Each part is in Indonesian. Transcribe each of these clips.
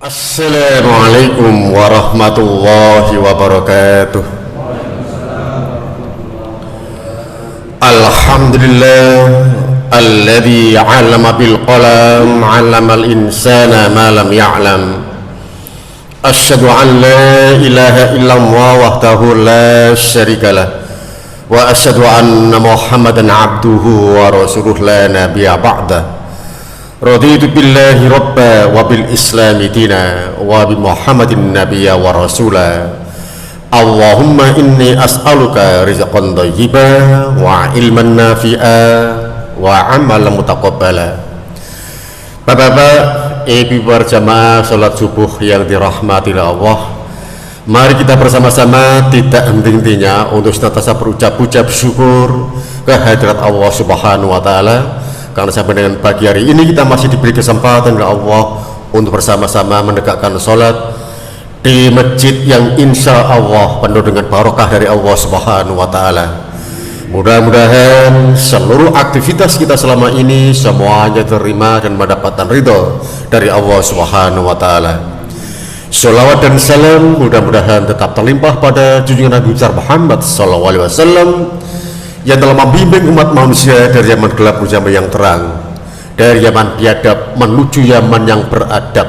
Assalamualaikum warahmatullahi wabarakatuh. Alhamdulillah alladzi 'allama bil qalam 'allamal insana ma lam ya'lam. Asyhadu an la ilaha illallah wahdahu la syarikalah wa asyhadu anna Muhammadan 'abduhu wa rasuluhu la nabiyya ba'da. Raditu billahi rabba wa bil islami dina wa bi Muhammadin nabiyya wa rasula. Allahumma inni as'aluka rizqan thayyiba wa ilman nafi'a wa amalan mutaqabbala. Bapak-bapak, ibu berjamaah salat subuh yang dirahmati Allah, mari kita bersama-sama tidak henti-hentinya untuk senantiasa berucap syukur kehadirat Allah Subhanahu wa taala. Karena sampai dengan pagi hari ini kita masih diberi kesempatan oleh Allah untuk bersama-sama menegakkan sholat di masjid yang insya Allah penuh dengan barokah dari Allah Subhanahu wa ta'ala. Mudah-mudahan seluruh aktivitas kita selama ini semuanya terima dan mendapatkan ridho dari Allah Subhanahu wa ta'ala. Sholawat dan salam mudah-mudahan tetap terlimpah pada junjungan Nabi besar Muhammad SAW yang telah membimbing umat manusia dari zaman gelap menuju zaman yang terang, dari zaman biadab menuju zaman yang beradab.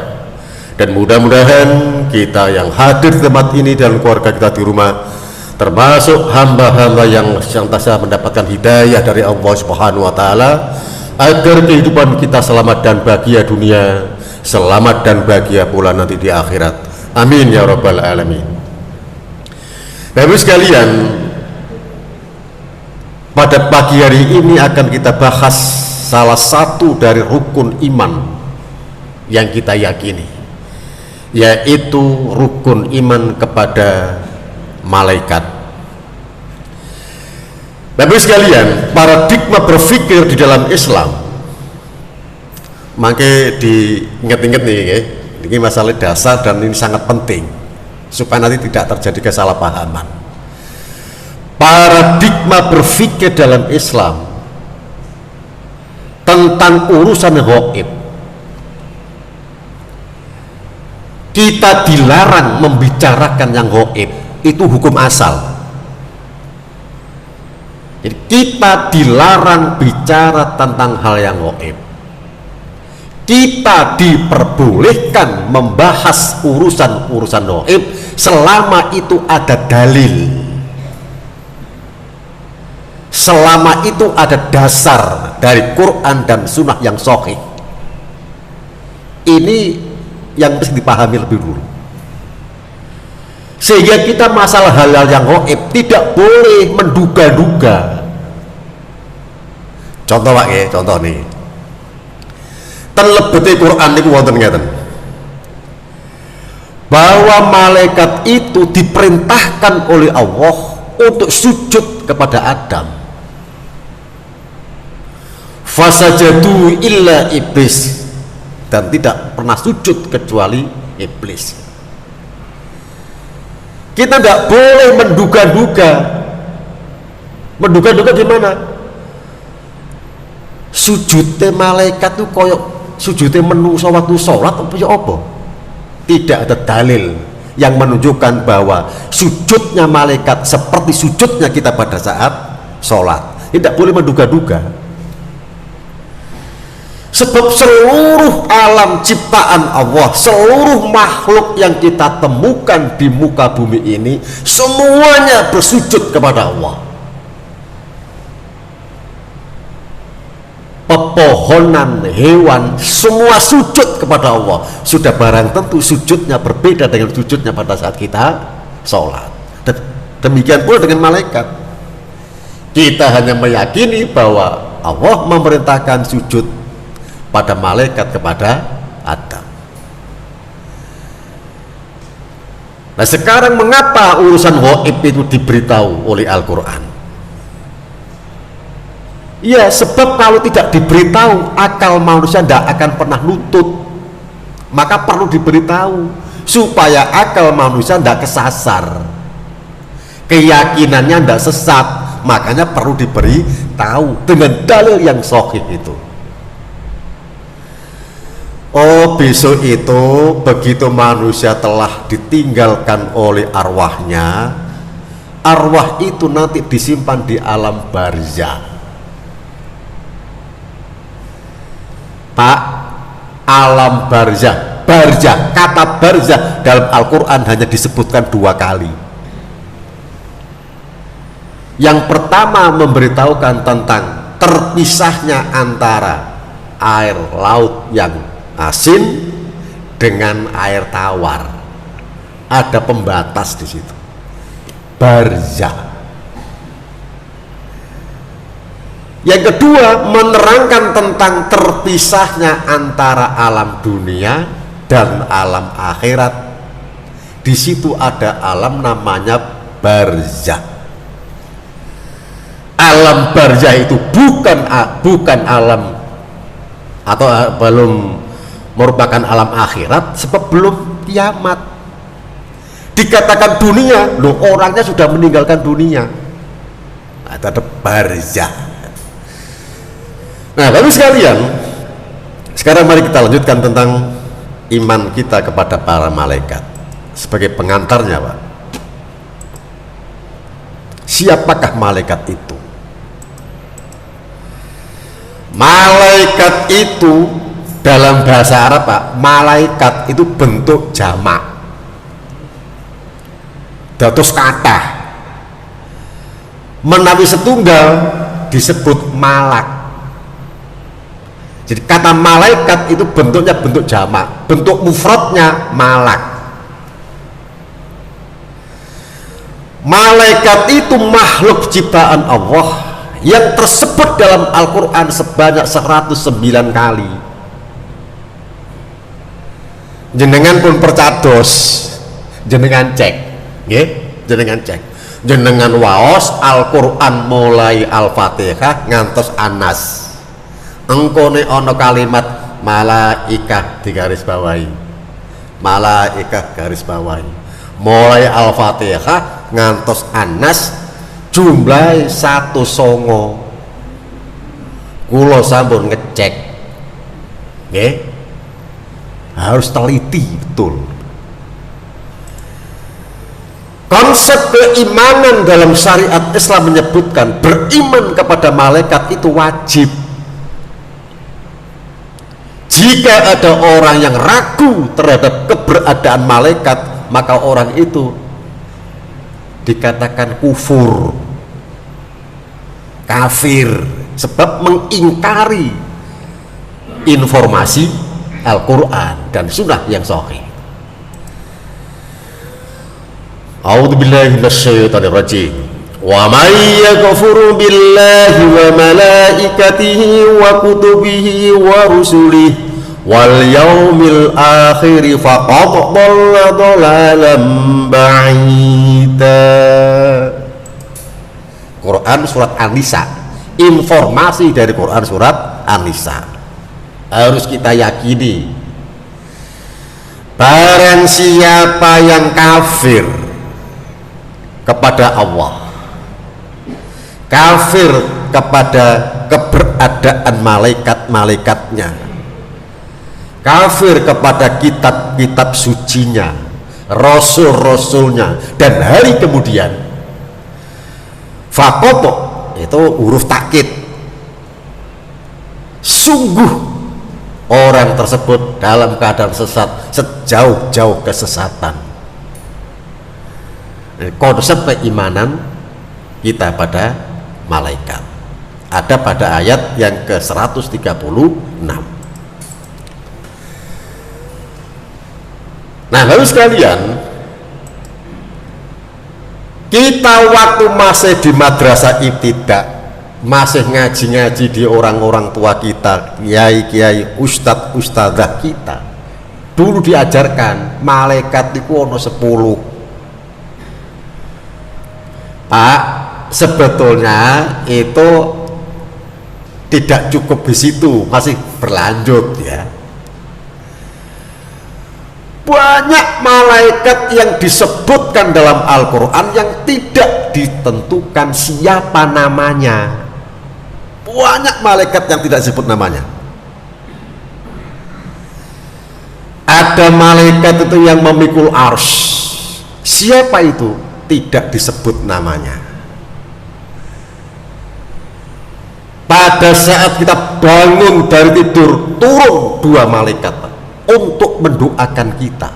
Dan mudah-mudahan kita yang hadir di tempat ini dan keluarga kita di rumah termasuk hamba-hamba yang senantiasa mendapatkan hidayah dari Allah Subhanahu wa taala, agar kehidupan kita selamat dan bahagia dunia, selamat dan bahagia pula nanti di akhirat. Amin ya rabbal alamin. Bapak sekalian, pada pagi hari ini akan kita bahas salah satu dari rukun iman yang kita yakini, yaitu rukun iman kepada malaikat. Bapak sekalian, paradigma berpikir di dalam Islam, makanya diingat-ingat nih, ini masalah dasar dan ini sangat penting supaya nanti tidak terjadi kesalahpahaman. Paradigma berpikir dalam Islam tentang urusan gaib, kita dilarang membicarakan yang gaib, itu hukum asal. Jadi kita dilarang bicara tentang hal yang gaib. Kita diperbolehkan membahas urusan-urusan gaib selama itu ada dalil, selama itu ada dasar dari Quran dan Sunnah yang sahih. Ini yang mesti dipahami lebih dulu, sehingga kita masalah hal-hal yang gaib tidak boleh menduga-duga. Contoh Pak ya, contoh nih, ten lebete Quran niku wonten ngeten, bahwa malaikat itu diperintahkan oleh Allah untuk sujud kepada Adam. Fasajadu illa iblis, dan tidak pernah sujud kecuali iblis. Kita tidak boleh menduga-duga. Menduga-duga gimana? Sujudnya malaikat itu koyok sujudnya menungso waktu sholat apa? Tidak ada dalil yang menunjukkan bahwa sujudnya malaikat seperti sujudnya kita pada saat sholat. Tidak boleh menduga-duga. Sebab seluruh alam ciptaan Allah, seluruh makhluk yang kita temukan di muka bumi ini, semuanya bersujud kepada Allah. Pepohonan, hewan, semua sujud kepada Allah. Sudah barang tentu sujudnya berbeda dengan sujudnya pada saat kita sholat. Demikian pula dengan malaikat. Kita hanya meyakini bahwa Allah memerintahkan sujud pada malaikat kepada Adam. Nah sekarang mengapa urusan gaib itu diberitahu oleh Al-Quran? Ya sebab kalau tidak diberitahu, akal manusia tidak akan pernah nutut. Maka perlu diberitahu supaya akal manusia tidak kesasar, keyakinannya tidak sesat. Makanya perlu diberitahu dengan dalil yang sahih itu. Oh, besok itu begitu manusia telah ditinggalkan oleh arwahnya, arwah itu nanti disimpan di alam barzah. Pak, alam barzah. Barzah, kata barzah dalam Al-Quran hanya disebutkan 2 kali. Yang pertama memberitahukan tentang terpisahnya antara air laut yang asin dengan air tawar. Ada pembatas di situ. Barzah. Yang kedua menerangkan tentang terpisahnya antara alam dunia dan alam akhirat. Di situ ada alam namanya barzah. Alam barzah itu bukan alam atau belum merupakan alam akhirat, sebab belum kiamat. Dikatakan dunia, loh orangnya sudah meninggalkan dunia. Nah, itu ada barzah. Nah, lalu sekalian, sekarang mari kita lanjutkan tentang iman kita kepada para malaikat sebagai pengantarnya, Pak. Siapakah malaikat itu? Malaikat itu dalam bahasa Arab, Pak, malaikat itu bentuk jamak. Dados kata menawi setunggal disebut malak. Jadi kata malaikat itu bentuknya bentuk jamak, bentuk mufradnya malak. Malaikat itu makhluk ciptaan Allah yang tersebut dalam Al-Quran sebanyak 109 kali. Jenengan pun percados, jenengan cek, nggih, jenengan cek. Jenengan waos Al-Quran mulai Al-Fatihah ngantos An-Nas. Engkone ana kalimat malaikah digaris bawahi. Malaikah garis bawahi. Mulai Al-Fatihah ngantos An-Nas jumlah 109. Kula sampun ngecek. Nggih. Harus teliti betul. Konsep keimanan dalam syariat Islam menyebutkan beriman kepada malaikat itu wajib. Jika ada orang yang ragu terhadap keberadaan malaikat, maka orang itu dikatakan kufur, kafir, sebab mengingkari informasi Al-Quran dan Sunnah yang sahih. A'udzubillahi minasyaitonirrajim. Wa may yakfur billahi wa malaikatihi wa kutubihi wa rusulihi wal yaumil akhir faqad dhalla dhalalan ba'ida. Quran surat An-Nisa. Informasi dari Quran surat An-Nisa harus kita yakini. Barang siapa yang kafir kepada Allah, kafir kepada keberadaan malaikat-malaikatnya, kafir kepada kitab-kitab sucinya, rasul-rasulnya, dan hari kemudian, fakoto itu huruf takkid, sungguh orang tersebut dalam keadaan sesat sejauh-jauh kesesatan. Konsep keimanan kita pada malaikat ada pada ayat yang ke-136. Nah, lalu sekalian, kita waktu masih di madrasah ibtidak, masih ngaji-ngaji di orang-orang tua kita, kiai-kiai, ustadz-ustadzah kita, dulu diajarkan malaikat itu ono 10. Pak, sebetulnya itu tidak cukup di situ, masih berlanjut ya. Banyak malaikat yang disebutkan dalam Al-Quran yang tidak ditentukan siapa namanya. Banyak malaikat yang tidak disebut namanya. Ada malaikat itu yang memikul arsy. Siapa itu? Tidak disebut namanya. Pada saat kita bangun dari tidur, turun dua malaikat untuk mendoakan kita.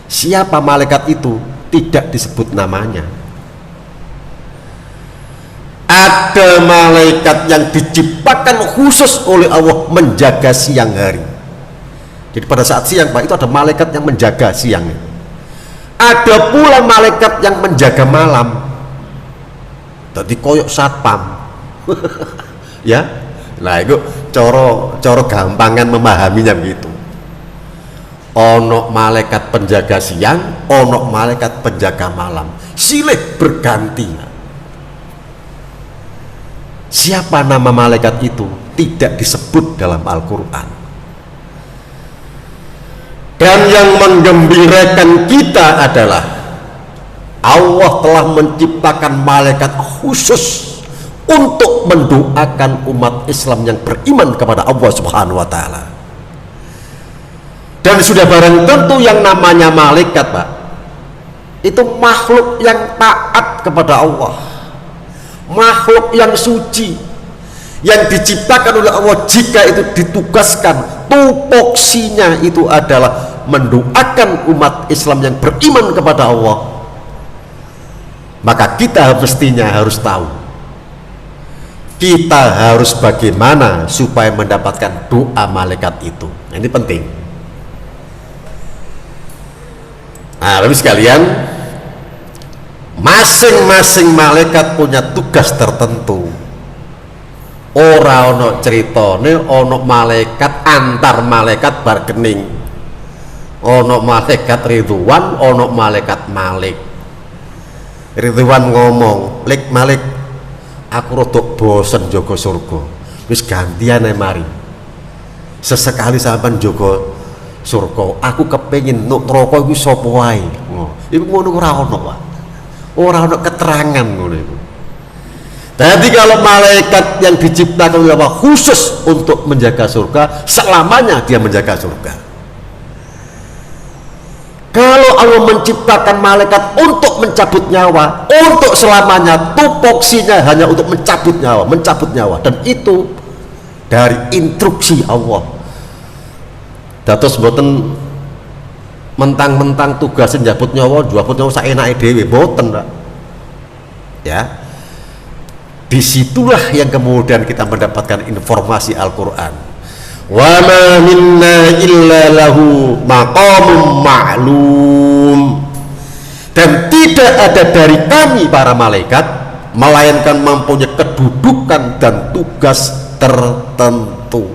Siapa malaikat itu? Tidak disebut namanya. Ada malaikat yang diciptakan khusus oleh Allah menjaga siang hari. Jadi pada saat siang Pak, itu ada malaikat yang menjaga siangnya. Ada pula malaikat yang menjaga malam. Jadi koyok satpam. Ya. Nah, itu coro gampangan memahaminya begitu. Ono malaikat penjaga siang, ono malaikat penjaga malam. Silih berganti. Siapa nama malaikat itu? Tidak disebut dalam Al-Quran. Dan yang menggembirakan kita adalah Allah telah menciptakan malaikat khusus untuk mendoakan umat Islam yang beriman kepada Allah Subhanahu wa Ta'ala. Dan sudah barang tentu yang namanya malaikat, Pak, itu makhluk yang taat kepada Allah, makhluk yang suci, yang diciptakan oleh Allah. Jika itu ditugaskan, tupoksinya itu adalah mendoakan umat Islam yang beriman kepada Allah, maka kita mestinya harus tahu kita harus bagaimana supaya mendapatkan doa malaikat itu. Nah, ini penting. Nah, Bapak sekalian, masing-masing malaikat punya tugas tertentu. Ora ono ceritane ono malaikat antar malaikat bargaining. Ono malaikat Ridwan, ono malaikat Malik. Ridwan ngomong, "Lik Malik, aku rodok bosen jaga surga. Wis gantian ae mari. Sesekali sampean jaga surga. Aku kepengin nuk neraka iku sapa wae." Iku ngono ora ono, Pak. Ora ono keterangan ngono iku. Jadi kalau malaikat yang diciptakan oleh Allah khusus untuk menjaga surga, selamanya dia menjaga surga. Kalau Allah menciptakan malaikat untuk mencabut nyawa, untuk selamanya, tupoksinya hanya untuk mencabut nyawa, dan itu dari instruksi Allah. Dados mboten mentang-mentang tugasnya njabut nyawa, njabut nyawa saenake dhewe, mboten, Pak. Ya. Disitulah yang kemudian kita mendapatkan informasi Al-Quran. Wa ma minna illa lahu maqamun ma'lum. Dan tidak ada dari kami para malaikat melainkan mempunyai kedudukan dan tugas tertentu.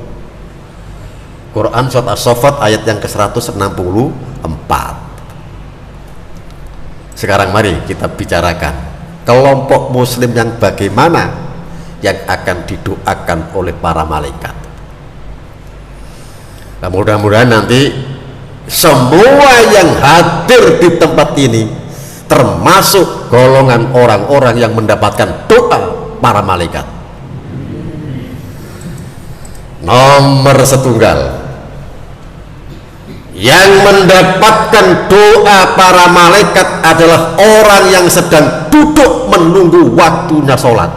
Quran surat As-Saffat ayat yang ke-164. Sekarang mari kita bicarakan kelompok muslim yang bagaimana yang akan didoakan oleh para malaikat. Nah, mudah-mudahan nanti semua yang hadir di tempat ini termasuk golongan orang-orang yang mendapatkan doa para malaikat. Nomor setunggal, yang mendapatkan doa para malaikat adalah orang yang sedang duduk menunggu waktunya sholat.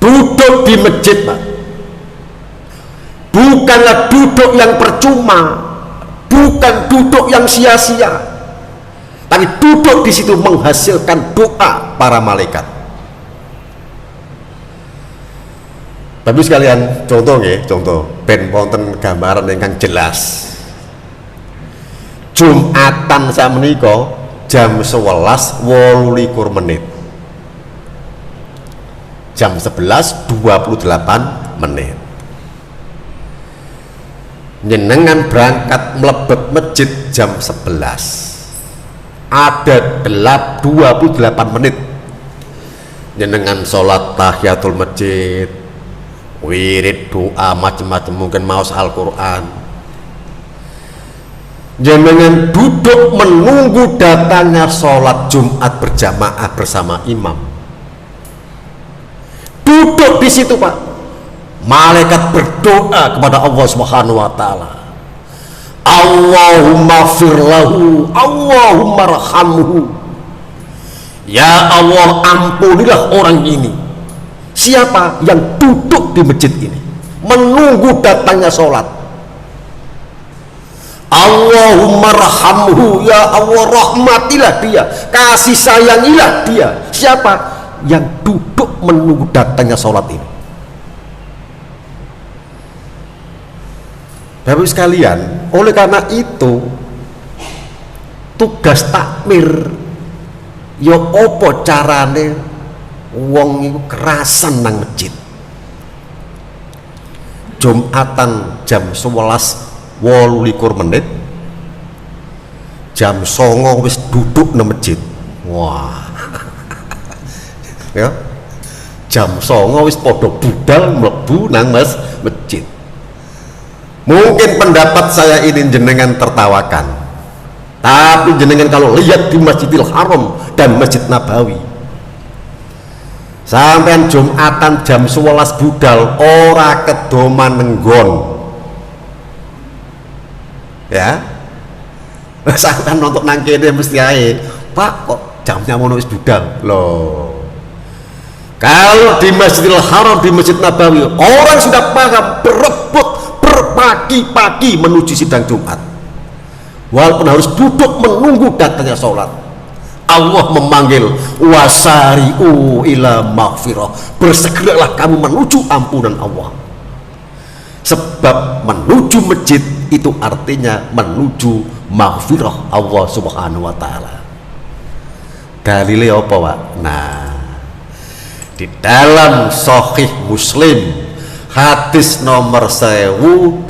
Duduk di masjid, Pak, bukanlah duduk yang percuma, bukan duduk yang sia-sia, tapi duduk di situ menghasilkan doa para malaikat. Tapi sekalian contoh nggih, contoh ben wonten gambaran ingkang jelas. Jumatan sakmenika jam 11:28 menit. Jam 11:28 menit. Jenengan berangkat mlebet masjid jam 11. Ada 28 menit. Jenengan sholat tahiyatul masjid, wirid, doa, macam-macam, mungkin maos Al-Quran. Jenengan duduk menunggu datangnya sholat Jumat berjamaah bersama imam. Duduk di situ, Pak, malaikat berdoa kepada Allah Subhanahu wa taala, Allahumma firlahu, Allahumma rahamhu. Ya Allah, ampunilah orang ini. Siapa yang duduk di masjid ini menunggu datangnya sholat? Allahumma rahamhu, ya Allah rahmatilah dia, kasih sayangilah dia. Siapa yang duduk menunggu datangnya sholat ini? Bapak sekalian, oleh karena itu tugas takmir ya opo carane wong iku kerasan nang masjid. Jumatan jam 11:28 menit, jam 09.00 wis duduk nang masjid. Wah. Ya. Jam 09.00 wis padha budal mlebu nang masjid. Mungkin pendapat saya ini jenengan tertawakan, tapi jenengan kalau lihat di Masjidil Haram dan Masjid Nabawi, sampai Jumatan jam 11 budal ora kedoman nenggon ya. Sampai nonton nang kene mesti ae, Pak kok jamnya mono wis budal loh. Kalau di Masjidil Haram, di Masjid Nabawi, orang sudah paham berebut pagi-pagi menuju sidang Jumat, walaupun harus duduk menunggu datangnya sholat. Allah memanggil, wasari'u ila maghfirah, bersegeralah kamu menuju ampunan Allah. Sebab menuju masjid itu artinya menuju maghfirah Allah Subhanahu wa taala. Dalilnya apa, Pak? Nah, di dalam Sahih Muslim hadis nomor 1061,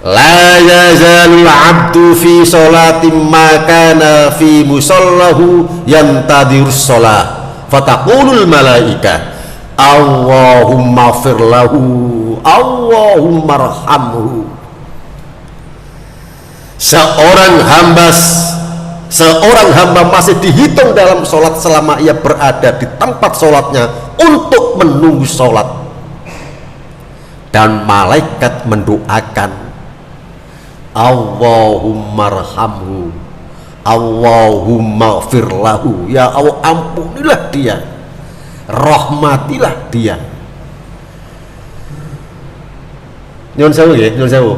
la yazalul abdu fi sholatin ma kana fi musallahu yantadirus sholah fataqulul malaika Allahumma firlahu, Allahumma rahamhu. Seorang hamba masih dihitung dalam sholat selama ia berada di tempat sholatnya untuk menunggu sholat, dan malaikat mendoakan Allahumma rahamhu, Allahumma firlahu, ya Allah ampunilah dia, rahmatilah dia. Nyun sewu ya, nyun sewu.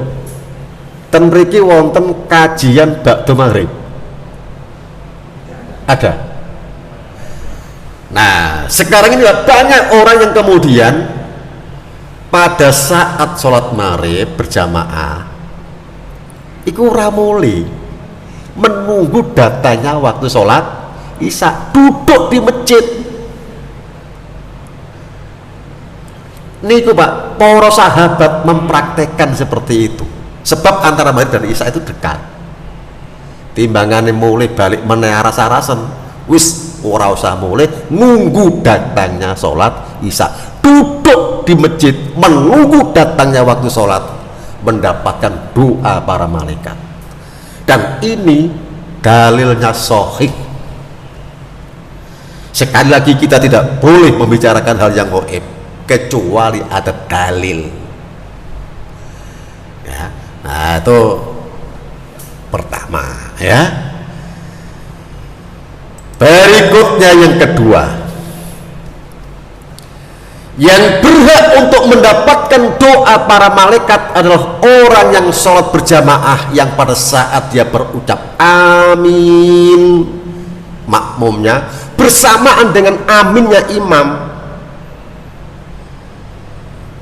Ten mriki wonten kajian ba'da maghrib. Ada. Nah, sekarang ini banyak orang yang kemudian pada saat sholat maghrib berjamaah iku ramuli menunggu datanya waktu sholat isya, duduk di masjid. Niku Pak, para sahabat mempraktekkan seperti itu. Sebab antara maghrib dan isya itu dekat. Timbangannya mulai balik meneh aras-arasen, wis ora usah mulai nunggu datangnya sholat isya, duduk di masjid menunggu datangnya waktu sholat, mendapatkan doa para malaikat. Dan ini dalilnya sahih. Sekali lagi kita tidak boleh membicarakan hal yang gaib kecuali ada dalil ya. Nah itu pertama ya. Berikutnya yang kedua, yang berhak untuk mendapatkan doa para malaikat adalah orang yang sholat berjamaah, yang pada saat dia berucap amin, makmumnya bersamaan dengan aminnya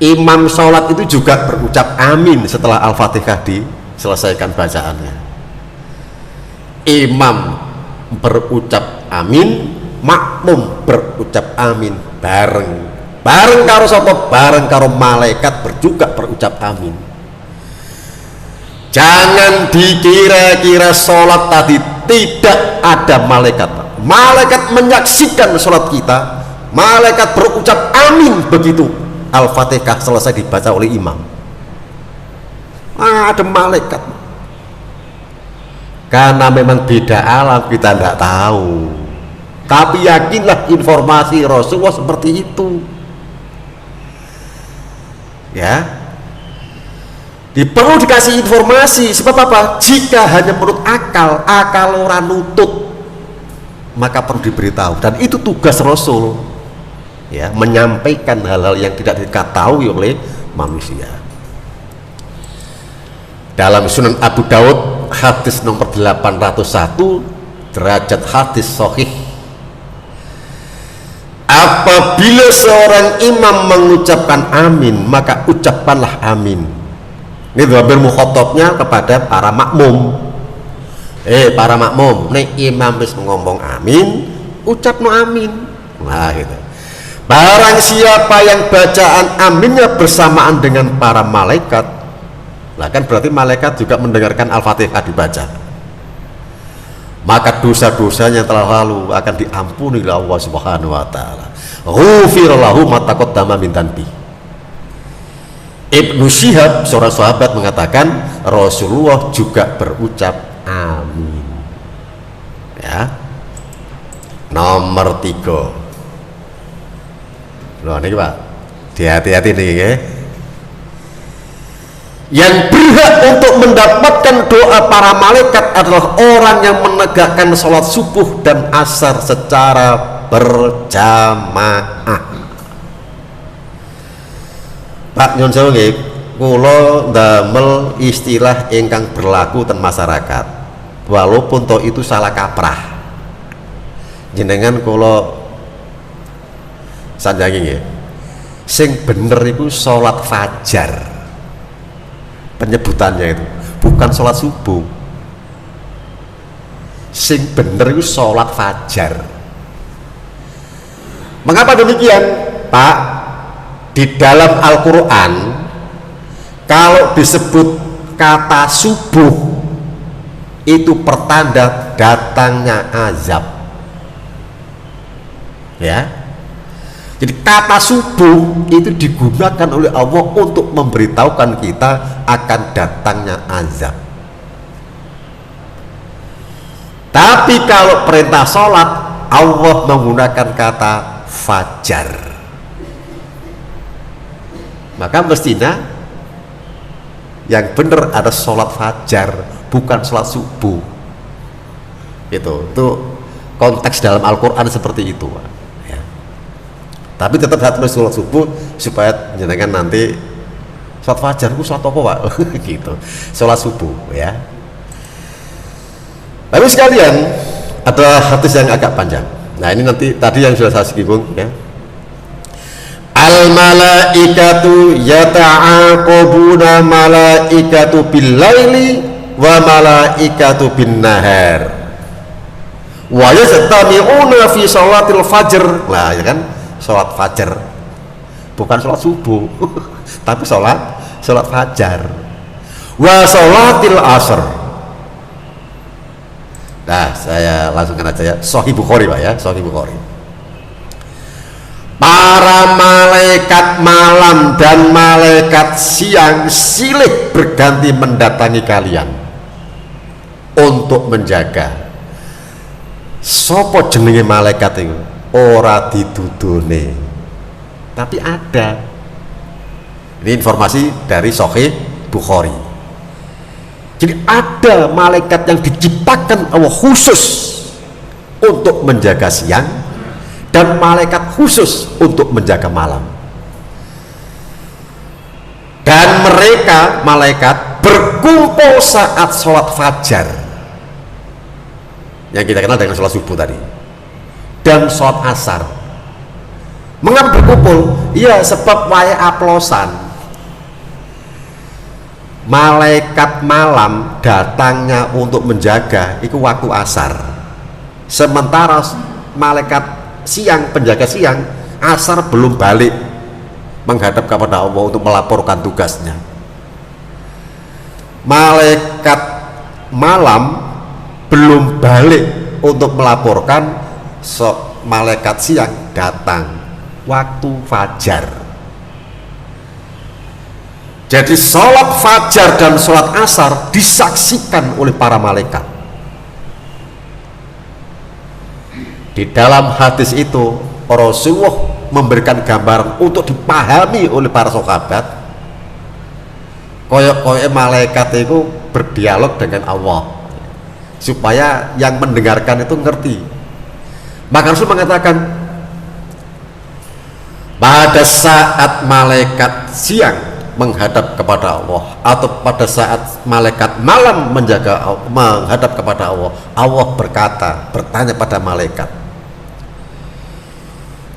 imam sholat itu juga berucap amin setelah Al-Fatihah diselesaikan bacaannya. Imam berucap amin, makmum berucap amin bareng karo sapa, bareng karo malaikat juga berucap amin. Jangan dikira-kira sholat tadi tidak ada malaikat. Malaikat menyaksikan sholat kita, malaikat berucap amin begitu Al-Fatihah selesai dibaca oleh imam. Ada malaikat. Karena memang beda alam kita tidak tahu, tapi yakinlah informasi Rasulullah seperti itu. ya. Perlu dikasih informasi. Sebab apa? Jika hanya menurut akal orang nutut, maka perlu diberitahu. Dan itu tugas Rasul, ya, menyampaikan hal-hal yang tidak diketahui oleh manusia. Dalam Sunan Abu Daud hadis nomor 801, derajat hadis sahih, apabila seorang imam mengucapkan amin, maka ucapkanlah amin. Ini dhamir mukhatabnya kepada para makmum. Para makmum, nek imam wis ngomong amin, ucapno amin. Nah, gitu. Barang siapa yang bacaan aminnya bersamaan dengan para malaikat, nah kan berarti malaikat juga mendengarkan Al-Fatihah dibaca, maka dosa-dosanya yang telah lalu akan diampuni oleh Allah Subhanahu wa taala. Ghufira lahu ma taqaddama min dhanbi. Ibnu Syihab, seorang sahabat, mengatakan Rasulullah juga berucap amin. Ya. Nomor 3. Loh, ini Pak, hati-hati nih ya. Yang berhak untuk mendapatkan doa para malaikat adalah orang yang menegakkan sholat subuh dan asar secara berjamaah. Pak Nyon Sewu nggih, kula ndamel istilah ingkang berlaku ten masyarakat. Walaupun toh itu salah kaprah. Jenengan kula sanjangi nggih. Sing bener iku salat fajar. Penyebutannya itu bukan sholat subuh. Sing bener itu sholat fajar. Mengapa demikian, Pak? Di dalam Al-Quran, kalau disebut kata subuh, itu pertanda datangnya azab, ya. Jadi kata subuh itu digunakan oleh Allah untuk memberitahukan kita akan datangnya azab. Tapi kalau perintah sholat, Allah menggunakan kata fajar. Maka mestinya yang benar ada sholat fajar, bukan sholat subuh. Itu konteks dalam Al-Quran seperti itu, ya. Tapi tetap harus sholat subuh supaya jenengan nanti sholat fajar itu sholat apa, Pak? Gitu, sholat subuh, ya. Lalu sekalian, ada hadis yang agak panjang. Nah, ini nanti tadi yang sudah saya singgung, ya. Al malaikatu yata'aqabuna malaikatu bil laili wa malaikatu bin nahar wa yastami'una fi sholatil fajr. Lah, ya kan, sholat fajar bukan sholat subuh tapi sholat fajar. Wa sholatil asr. Nah, saya langsungkan aja ya, Sahih Bukhari, Pak, ya, Sahih Bukhari. Para malaikat malam dan malaikat siang silih berganti mendatangi kalian untuk menjaga. Sopo jenenge malaikat itu? Ora didudune, tapi ada. Ini informasi dari Sahih Bukhari. Jadi ada malaikat yang diciptakan Allah khusus untuk menjaga siang, dan malaikat khusus untuk menjaga malam. Dan mereka malaikat berkumpul saat sholat fajar, yang kita kenal dengan sholat subuh tadi, dan sholat asar. Mengapa berkumpul? Iya, sebab waya aplosan. Malaikat malam datangnya untuk menjaga itu waktu asar, sementara malaikat siang, penjaga siang, asar belum balik menghadap kepada Allah untuk melaporkan tugasnya. Malaikat malam belum balik untuk melaporkan, malaikat siang datang waktu fajar. Jadi sholat fajar dan sholat asar disaksikan oleh para malaikat. Di dalam hadis itu Rasulullah memberikan gambaran untuk dipahami oleh para sahabat koyok malaikat itu berdialog dengan Allah supaya yang mendengarkan itu ngerti. Maka Rasul mengatakan pada saat malaikat siang menghadap kepada Allah atau pada saat malaikat malam menghadap kepada Allah, Allah bertanya pada malaikat,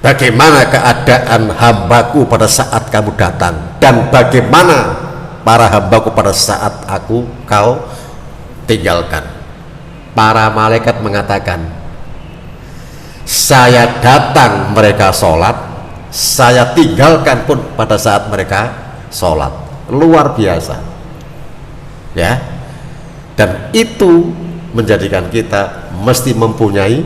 bagaimana keadaan hambaku pada saat kamu datang, dan bagaimana para hambaku pada saat kau tinggalkan. Para malaikat mengatakan, saya datang mereka sholat, saya tinggalkan pun pada saat mereka sholat. Luar biasa ya. Dan itu menjadikan kita mesti mempunyai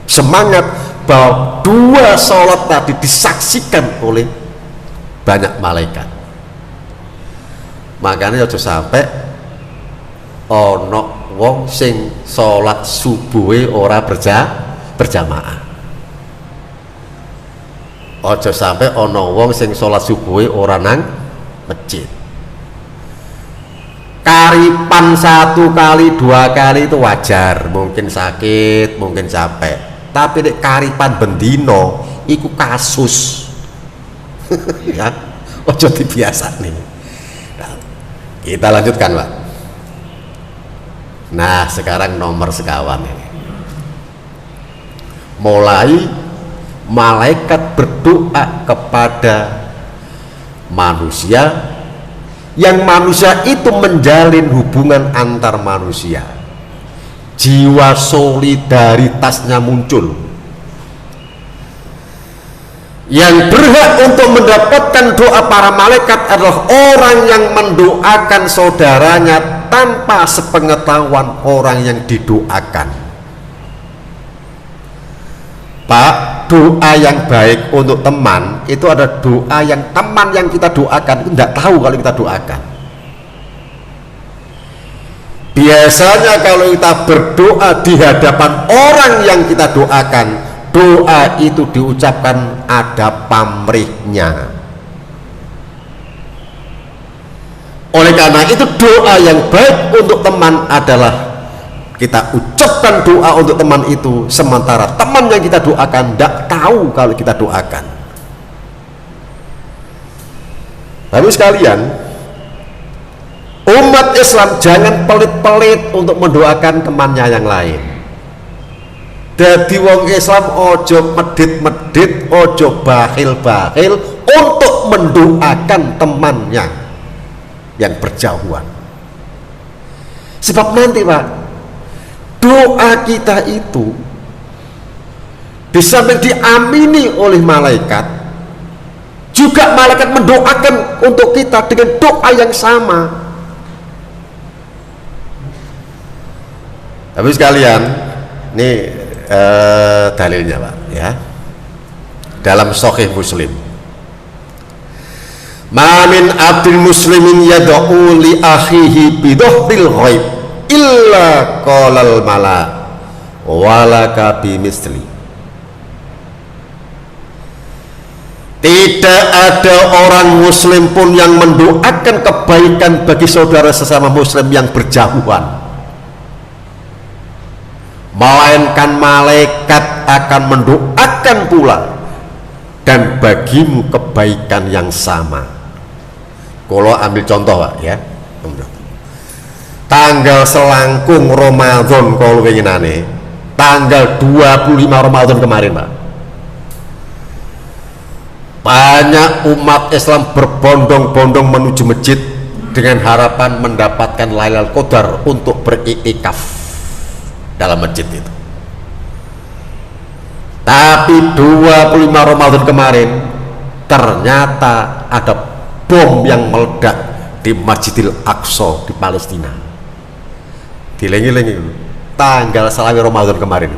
semangat bahwa dua sholat tadi disaksikan oleh banyak malaikat. Makanya aja sampai ono wong sing sholat subuhe ora berjamaah. Aja sampai ono wong sing sholat subuhe ora nang masjid. Karipan 1 kali 2 kali itu wajar, mungkin sakit, mungkin capek. Tapi nek karipan bendino iku kasus. Ya, ojo dibiasa nih. Nah, kita lanjutkan, Pak. Nah, sekarang nomor sekawan ini. Mulai malaikat berdoa kepada manusia, yang manusia itu menjalin hubungan antar manusia, jiwa solidaritasnya muncul. Yang berhak untuk mendapatkan doa para malaikat adalah orang yang mendoakan saudaranya tanpa sepengetahuan orang yang didoakan. Pak, doa yang baik untuk teman itu ada doa yang teman yang kita doakan itu tidak tahu kalau kita doakan. Biasanya kalau kita berdoa di hadapan orang yang kita doakan, doa itu diucapkan ada pamrihnya. Oleh karena itu doa yang baik untuk teman adalah kita ucapkan doa untuk teman itu, sementara teman yang kita doakan tidak tahu kalau kita doakan. Lalu sekalian, umat Islam jangan pelit-pelit untuk mendoakan temannya yang lain. Dadi wong Islam ojo medit-medit, ojo bakhil-bakhil untuk mendoakan temannya yang berjauhan. Sebab nanti, Pak, doa kita itu di samping diamini oleh malaikat, juga malaikat mendoakan untuk kita dengan doa yang sama. Tapi sekalian, ini dalilnya, Pak, ya. Dalam Sahih Muslim, ma min abdil muslimin yad'u li akhihi bi dhahril ghaib illa qalal mala walaka bi misli. Tidak ada orang muslim pun yang mendoakan kebaikan bagi saudara sesama muslim yang berjauhan, melainkan malaikat akan mendoakan pula dan bagimu kebaikan yang sama. Kalau ambil contoh, Pak, ya, tanggal selangkung Ramadan, kalau pengenane tanggal 25 Ramadan kemarin, Pak, banyak umat Islam berbondong-bondong menuju masjid dengan harapan mendapatkan Lailatul Qadar untuk beriktikaf dalam masjid itu. Tapi 25 Ramadan kemarin ternyata ada bom yang meledak di Masjidil Aqsa di Palestina. Dilengi-lengi tanggal selama Ramadan kemarin,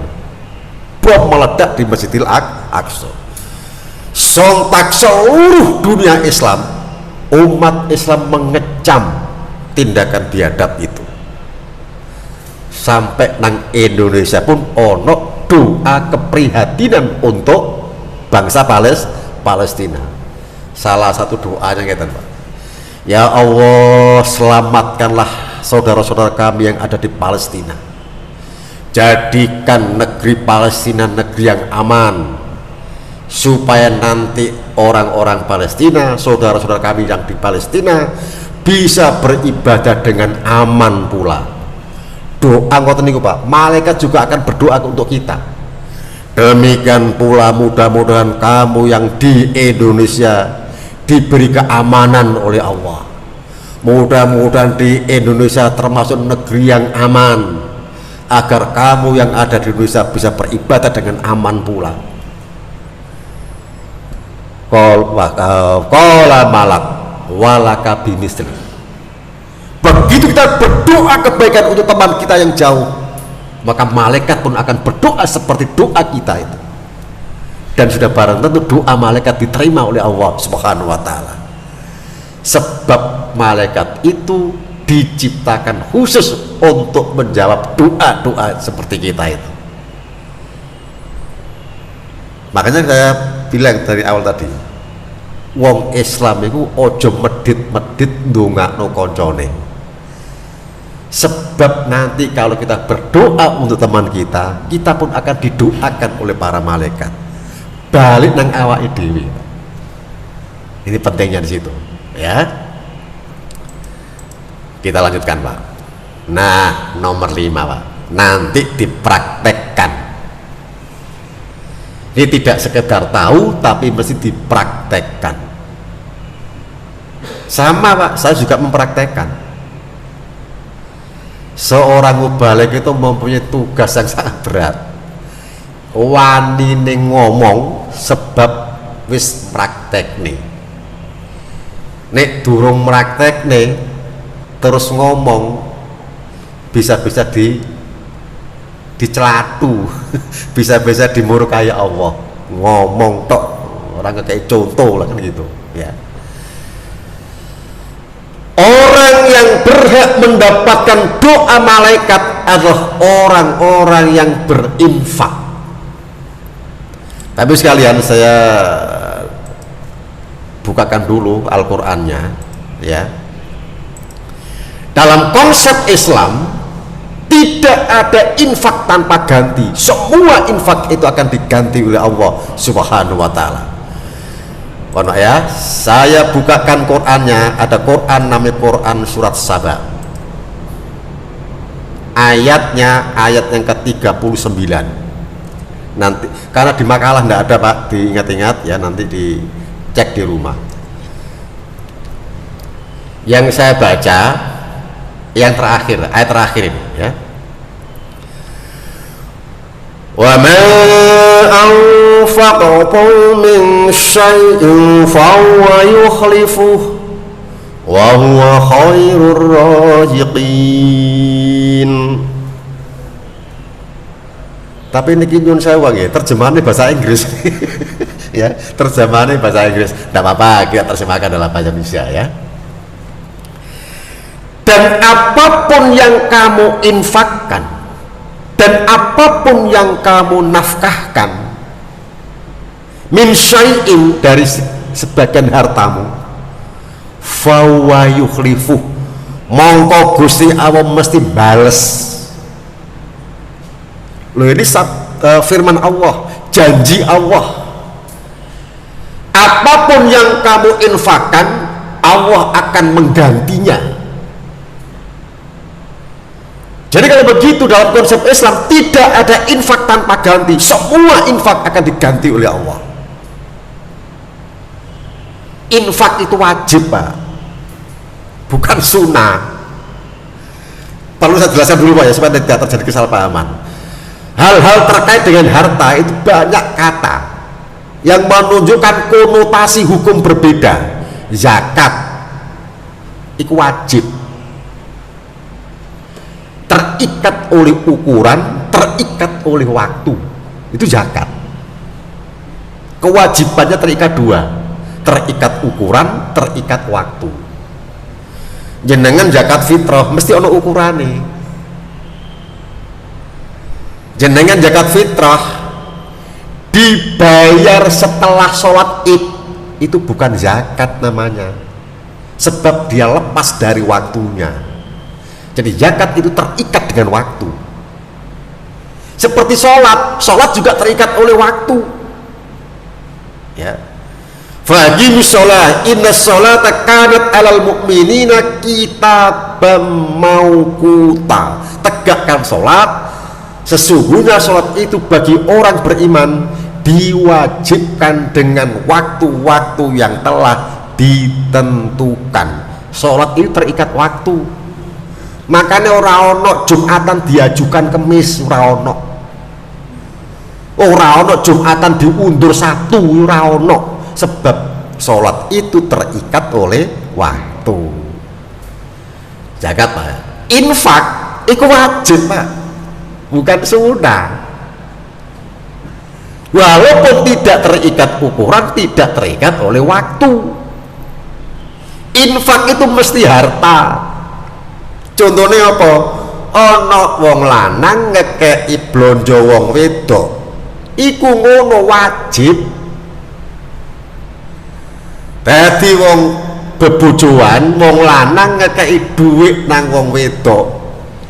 bom meledak di Masjidil Aqsa. Sontak seluruh dunia Islam, umat Islam mengecam tindakan biadab itu. Sampai nang Indonesia pun ono doa keprihatinan untuk bangsa Palestina. Salah satu doanya ngeten, Pak, Ya Allah, selamatkanlah saudara-saudara kami yang ada di Palestina. Jadikan negeri Palestina negeri yang aman, supaya nanti orang-orang Palestina, saudara-saudara kami yang di Palestina, bisa beribadah dengan aman pula. Doa ngoten niku Pak, malaikat juga akan berdoa untuk kita. Demikian pula mudah-mudahan kamu yang di Indonesia diberi keamanan oleh Allah. Mudah-mudahan di Indonesia termasuk negeri yang aman, agar kamu yang ada di Indonesia bisa beribadah dengan aman pula. Qala malak walaka bimisli. Begitu kita berdoa kebaikan untuk teman kita yang jauh, maka malaikat pun akan berdoa seperti doa kita itu. Dan sudah barang tentu doa malaikat diterima oleh Allah Subhanahu wa taala. Sebab malaikat itu diciptakan khusus untuk menjawab doa-doa seperti kita itu. Makanya saya bilang dari awal tadi, wong Islam itu ojo medit-medit ndongakno koncone. Sebab nanti kalau kita berdoa untuk teman kita, kita pun akan didoakan oleh para malaikat. Balik nang awake dhewe. Ini pentingnya di situ, ya. Kita lanjutkan Pak. Nah, nomor 5 Pak, nanti dipraktekkan. Ini tidak sekedar tahu, tapi mesti dipraktekkan. Sama Pak, saya juga mempraktekkan. Seorang mubalik itu mempunyai tugas yang sangat berat. Wani ngomong sebab wis praktek nih. Nek durung praktek nih terus ngomong, bisa-bisa dicelatu, bisa-bisa dimurkai Allah. Ngomong tok, orang kayak contoh lah kan gitu, ya. Orang yang berhak mendapatkan doa malaikat adalah orang-orang yang berinfak. Tapi sekalian saya bukakan dulu Al-Qur'annya, ya. Dalam konsep Islam tidak ada infak tanpa ganti. Semua infak itu akan diganti oleh Allah Subhanahu wa taala. Ya, saya bukakan Qur'annya, ada Qur'an namanya Qur'an surat Saba. Ayatnya ayat yang ke-39. Nanti karena di makalah enggak ada Pak, diingat-ingat ya, nanti dicek di rumah. Yang saya baca yang terakhir, ayat terakhir ini ya. Wa ma anfaqtum min syai'in fa huwa yukhlifuh wa huwa khairur raziqin. Tapi niki nyun sewu nggih, terjemahannya bahasa Inggris. Ya, terjemahannya bahasa Inggris. Enggak apa-apa, kita terjemahkan dalam bahasa Indonesia ya. Dan apapun yang kamu infakkan dan apapun yang kamu nafkahkan min syai'in dari sebagian hartamu fawa yukhlifuh, mongko Gusti Allah mesti bales. Loh, ini firman Allah, janji Allah. Apapun yang kamu infakkan, Allah akan menggantinya. Jadi kalau begitu dalam konsep Islam tidak ada infak tanpa ganti. Semua infak akan diganti oleh Allah. Infak itu wajib Pak, bukan sunnah. Perlu saya jelaskan dulu Pak ya, supaya tidak terjadi kesalahpahaman. Hal-hal terkait dengan harta itu banyak kata yang menunjukkan konotasi hukum berbeda. Zakat itu wajib, terikat oleh ukuran, terikat oleh waktu. Itu zakat. Kewajibannya terikat dua, terikat ukuran, terikat waktu. Jenengan zakat fitrah mesti ono ukurane. Jenengan zakat fitrah dibayar setelah sholat Id, itu bukan zakat namanya. sebab dia lepas dari waktunya. Jadi zakat itu terikat dengan waktu. Seperti sholat juga terikat oleh waktu. Ya. Faqimus sholat, inna sholata kanat alal mu'minina kitabam mauquta. Tegakkan sholat, sesungguhnya sholat itu bagi orang beriman diwajibkan dengan waktu-waktu yang telah ditentukan. Sholat itu terikat waktu. Makanya ora ono Jumatan diajukan Kemis, ora ono. Ora ono Jumatan diundur Sabtu, ora ono. Sebab sholat itu terikat oleh waktu. Zakat Pak, infak itu wajib Pak, bukan sunnah. Walaupun tidak terikat ukuran, tidak terikat oleh waktu. Infak itu mesti harta. Contohnya apa? Ana wong lanang ngekeki blonjo wong wedok, iku ngono wajib. Dadi wong bebojoan, wong lanang ngekeki dhuwit nang wong wedok,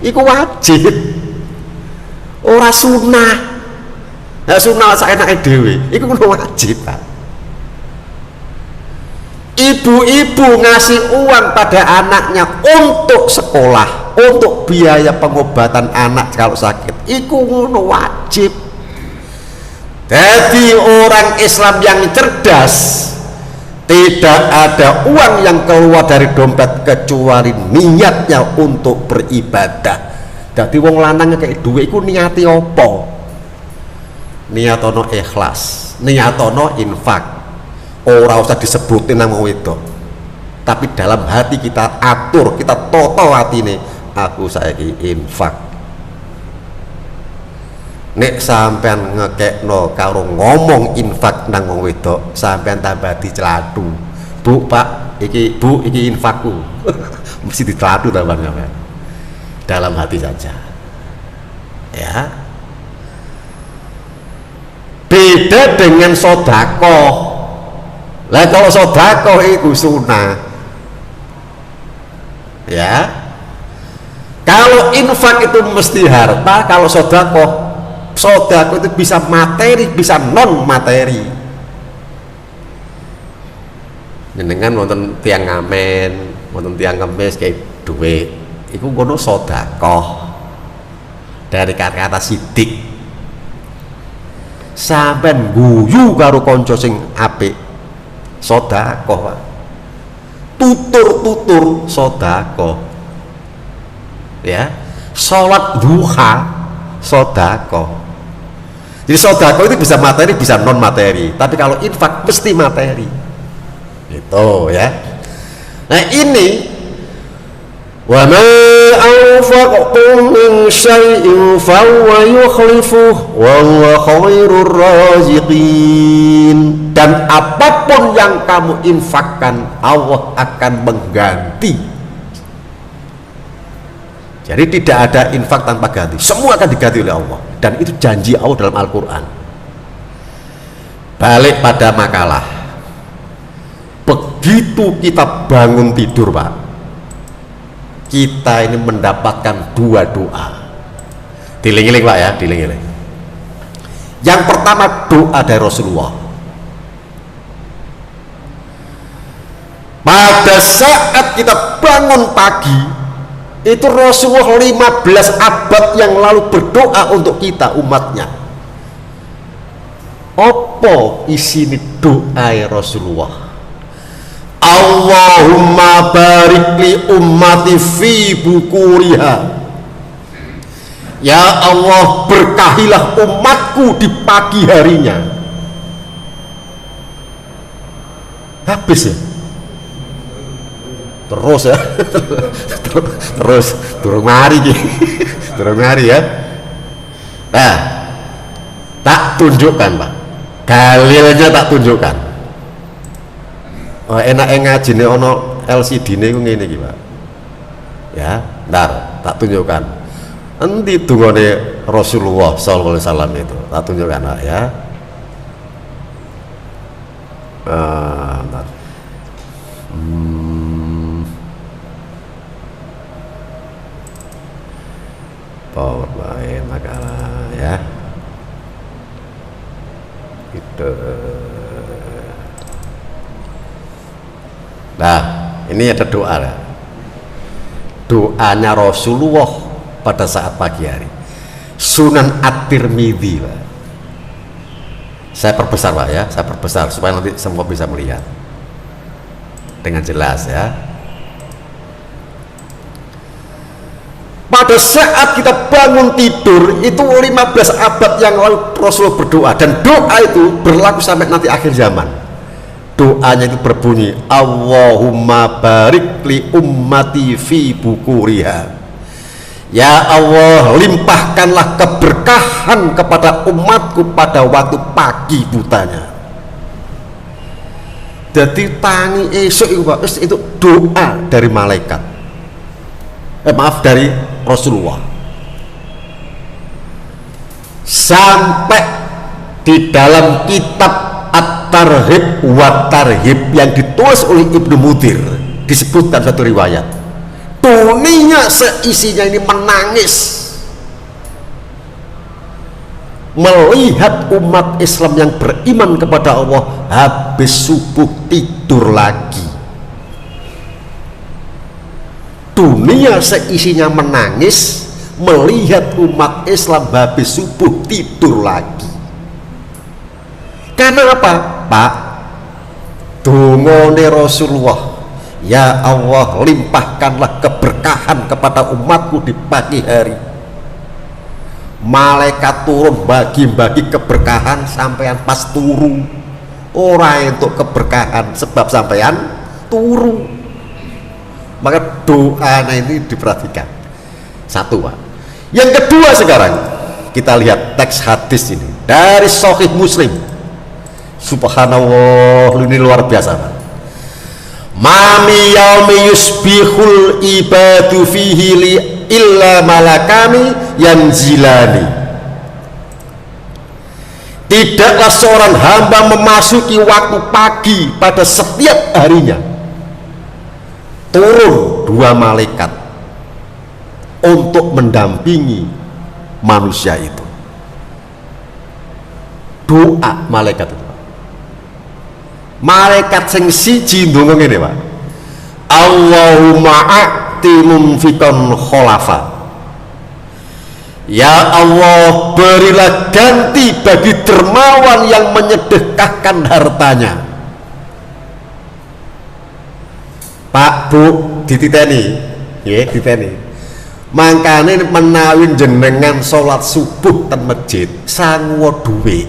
iku wajib. Ora sunah. Lah sunah saenake dhewe, iku ngono wajib, Pak. Ibu-ibu ngasih uang pada anaknya untuk sekolah, untuk biaya pengobatan anak kalau sakit, iku ngono wajib. Jadi orang Islam yang cerdas, tidak ada uang yang keluar dari dompet kecuali niatnya untuk beribadah. Jadi wong lanang kayak duwe iku niati apa? Niatono ikhlas, niatono infak. Orang usah disebutin nama wedok, tapi dalam hati kita atur, kita toto hatine, aku saiki infak. Nek sampean ngekekno karo ngomong infak nang wong wedok, sampean tambah dicelatu. Bu, Pak, iki Bu, iki infakku. Mesti dicelatu tambah sampean. Dalam hati saja. Ya. Beda dengan sedekah. Lah kalau sedekah itu sunnah, ya. Kalau infak itu mesti harta, kalau sedekah itu bisa materi, bisa non materi. Jenengan wonten tiang ngamen, wonten tiang kemis kayak duit, iku ngono sedekah. Dari kata-kata sidik, sampean guyu karo kanca sing apik, sedekah Pak. Tutur-tutur sedekah. Ya, sholat duha sedekah. Jadi sedekah itu bisa materi, bisa non materi. Tapi kalau infak mesti materi. Gitu ya. Nah ini, wa ma anfaqtum min syai'in fahuwa yukhlifuh wa huwa khairur raziqin. Dan apapun yang kamu infakkan, Allah akan mengganti. Jadi tidak ada infak tanpa ganti, semua akan diganti oleh Allah, dan itu janji Allah dalam Al-Quran. Balik pada makalah, begitu kita bangun tidur Pak, kita ini mendapatkan dua doa. Diling-iling Pak ya, diling-iling. Yang pertama doa dari Rasulullah. Pada saat kita bangun pagi, itu Rasulullah 15 abad yang lalu berdoa untuk kita umatnya. Apa isi doa Rasulullah? Allahumma barik li ummati fi bukuriha. Ya Allah, berkahilah umatku di pagi harinya. Habis ya? Terus ya, terus durung mari ya. Nah, tak tunjukkan Pak, dalilnya tak tunjukkan. Oh, enak ngaji nih ono LCD nih ngene iki Pak. Ya, ntar tak tunjukkan. Endi dungane Rasulullah sallallahu alaihi wasallam itu, tak tunjukkan Pak ya. Ntar. Gitu. Nah, ini ada doa. Doanya Rasulullah pada saat pagi hari. Sunan At-Tirmidzi, Pak. Saya perbesar, Pak, ya. Saya perbesar supaya nanti semua bisa melihat dengan jelas, ya. Pada saat kita bangun tidur itu 15 abad yang lalu Rasulullah berdoa, dan doa itu berlaku sampai nanti akhir zaman. Doanya itu berbunyi, Allahumma barik li ummati fi bukuriha. Ya Allah, limpahkanlah keberkahan kepada umatku pada waktu pagi butanya. Jadi tangi esok itu doa dari malaikat. Maaf, dari Rasulullah. Sampai di dalam kitab At-Tarhib wa Tarhib yang ditulis oleh Ibnu Mudir disebutkan satu riwayat, dunia seisinya ini menangis melihat umat Islam yang beriman kepada Allah habis subuh tidur lagi. Dunia seisinya menangis melihat umat Islam habis subuh tidur lagi. Karena apa, Pak? Dungane Rasulullah, ya Allah, limpahkanlah keberkahan kepada umatku di pagi hari. Malaikat turun bagi-bagi keberkahan sampean pas turu. Orang untuk keberkahan sebab sampean turu. Maka doa ini diperhatikan. Satu, Pak. Yang kedua, sekarang kita lihat teks hadis ini dari Sahih Muslim. Subhanallah, ini luar biasa, Pak. Mami yaumi yusbihul ibadu fihi li illa malakami yanzilani. Tidaklah seorang hamba memasuki waktu pagi pada setiap harinya turun dua malaikat untuk mendampingi manusia itu. Doa malaikat itu, malaikat sing siji ndonga ngene, Pak. Allahumma a'ti mumfikan kholafa. Ya Allah, berilah ganti bagi dermawan yang menyedekahkan hartanya. Pak, Bu, dititeni, ya, diteni. Mangkane menawi jenengan sholat subuh ten masjid sangu duwe.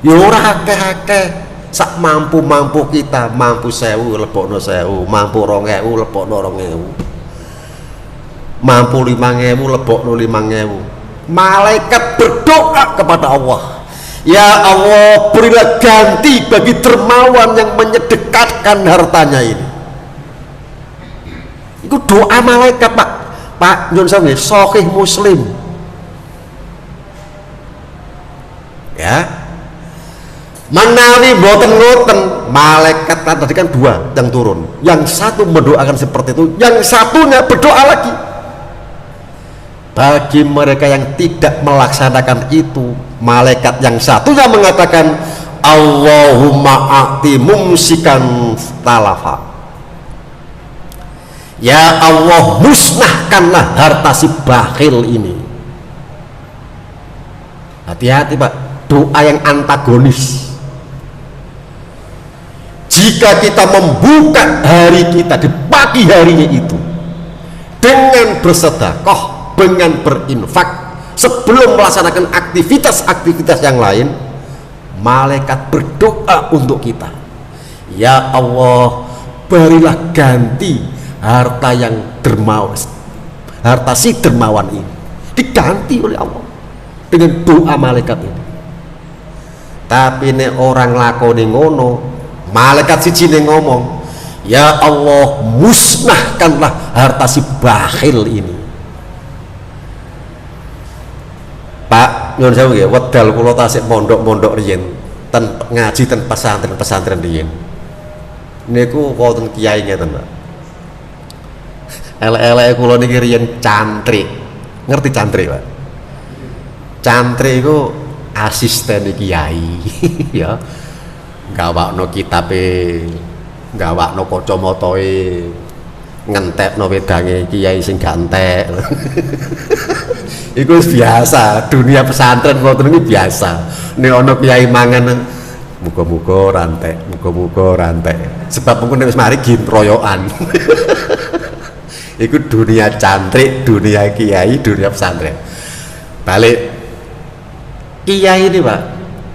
Ya ora akeh-akeh, sak mampu-mampu kita, mampu 1000 lebokno 1000, mampu 2000 lebokno 2000, mampu 5000 lebokno 5000. Malaikat berdoa kepada Allah, ya Allah, berilah ganti bagi dermawan yang menyedekatkan hartanya ini. Itu doa malaikat, Pak nyun sewu, Sahih Muslim, ya. Menawi boten ngoten, malaikat tadi kan dua yang turun, yang satu mendoakan seperti itu, yang satunya berdoa lagi. Bagi mereka yang tidak melaksanakan itu, malaikat yang satunya mengatakan Allahumma a'ti mumsikan talafa. Ya Allah, musnahkanlah harta si bakhil ini. Hati-hati, Pak, doa yang antagonis. Jika kita membuka hari kita di pagi harinya itu dengan bersedekah, dengan berinfak sebelum melaksanakan aktivitas-aktivitas yang lain, malaikat berdoa untuk kita, ya Allah, berilah ganti harta yang dermawan, harta si dermawan ini diganti oleh Allah dengan doa malaikat ini. Tapi ini orang lakoni ngono, malaikat siji ngomong, ya Allah, musnahkanlah harta si bakhil ini. Pak nyuwun sewu nggih, wedal kula tasik mondok-mondok riyen ten ngaji ten pesantren riyen. Niku wonten kiai ngeten, Pak. Elek-eleke kula niki riyen cantrik. Ngerti cantrik, Pak? Cantrik iku asisten kiai ya, gawakno kitabe, gawakno kacamatae, ngentekno wedange kiai sing gak entek. Iku biasa, dunia pesantren ngoten iki biasa. Nek ana kiai mangan muga-muga rantek, muga-muga rantek. Sebab mungkin wis mari gintroyokan. Iku dunia cantrik, dunia kiai, dunia pesantren. Balik kiai ini Pak,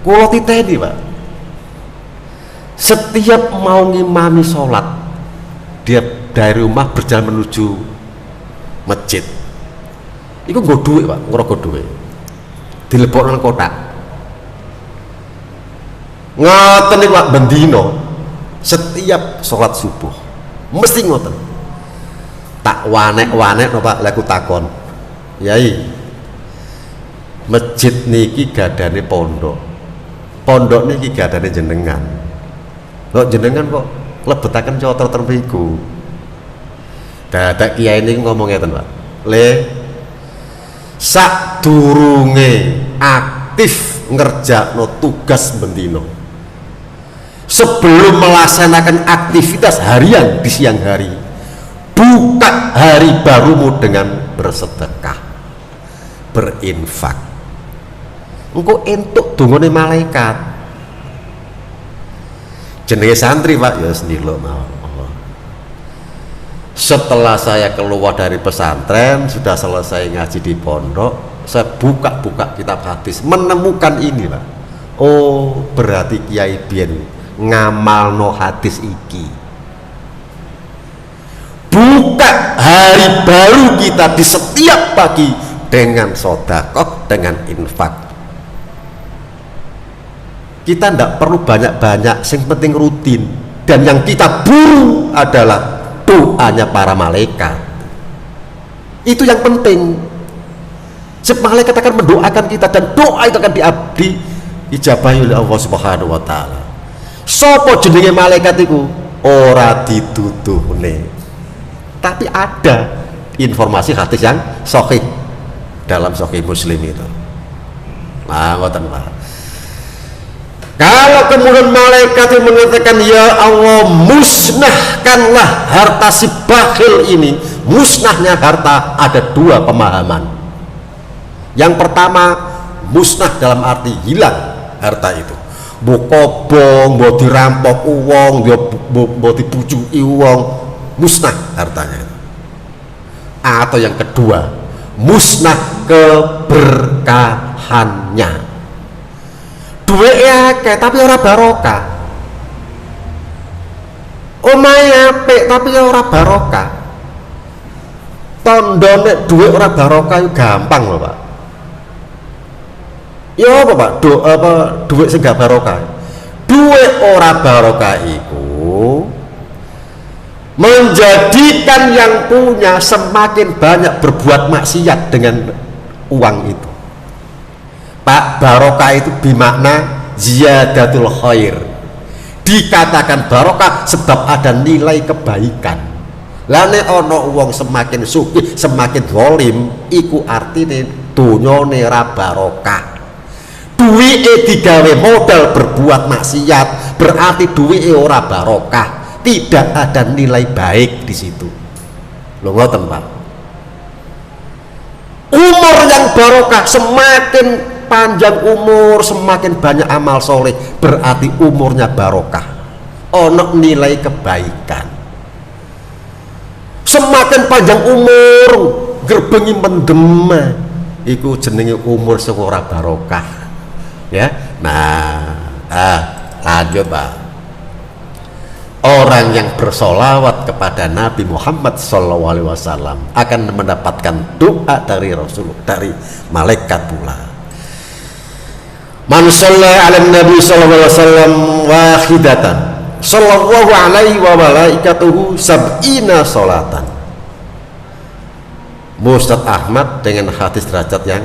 kula titeni Pak. Setiap mau ngimami sholat, dia dari rumah berjalan menuju masjid. Iku nggo dhuwit Pak, ngrokok dhuwit. Dilebokno nang kotak. Ngoten niku Pak bendino. Setiap sholat subuh mesti ngoten. Tak wanek-wanek no Pak, lha aku takon. Yai, masjid niki gadane pondok. Pondok niki gadane jenengan. Kok jenengan kok lebetaken cotor terpiku. Dadak kiai niki ngomong ngeten Pak. Le sadurunge aktif ngerjakno tugas bendino, sebelum melaksanakan aktivitas harian di siang hari, buka hari barumu dengan bersedekah, berinfak. Engko entuk dungane malaikat. Jenenge santri Pak ya sendilo mawon. Setelah saya keluar dari pesantren, sudah selesai ngaji di pondok, saya buka-buka kitab hadis, menemukan ini Pak. Oh, berarti Kiai Biyen ngamalno hadis iki. Buka hari baru kita di setiap pagi dengan sedekah, dengan infak. Kita tidak perlu banyak-banyak, yang penting rutin. Dan yang kita buru adalah doanya para malaikat. Itu yang penting. Sebab malaikat akan mendoakan kita, dan doa itu akan diabdi ijabahi oleh Allah Subhanahu wa taala. Sopo jenenge malaikat iku ora dituduhne. Tapi ada informasi hadis yang sahih dalam Sahih Muslim itu. Nah, ngoten Pak. Kalau kemudian malaikat yang mengatakan ya Allah musnahkanlah harta si bakhil ini, musnahnya harta ada dua pemahaman. Yang pertama musnah dalam arti hilang harta itu, mbok kobong, mbok dirampok uang, mbok dipucuki uang, musnah hartanya itu. Atau yang kedua musnah keberkahannya. Duwe akeh tapi ora barokah. Omahe apik tapi ora barokah. Tandane duwe ora barokah itu gampang lho Pak. Ya apa Pak? Duwe sing gak barokah. Duwe ora barokah iku menjadikan yang punya semakin banyak berbuat maksiat dengan uang itu. Pak, barokah itu bimakna ziyadatul khair. Dikatakan barokah sebab ada nilai kebaikan. Lah nek ana wong semakin sugih, semakin zalim, iku artine donyane ra barokah. Duwike digawe modal berbuat maksiat, berarti duwike ora barokah. Tidak ada nilai baik di situ. Lho ngoten Pak. Umur yang barokah, semakin panjang umur semakin banyak amal soleh, berarti umurnya barokah, ono nilai kebaikan. Semakin panjang umur gerbengi mendema, iku jenenge umur sing ora barokah ya. Lanjut Pak. Orang yang bersolawat kepada Nabi Muhammad SAW akan mendapatkan doa dari Rasul, dari malaikat pula. Man shalla 'ala Nabi sallallahu alaihi wasallam wahidatan sallallahu alaihi wa malaikatuhu sab'ina salatan. Ustaz Ahmad dengan hadis derajat yang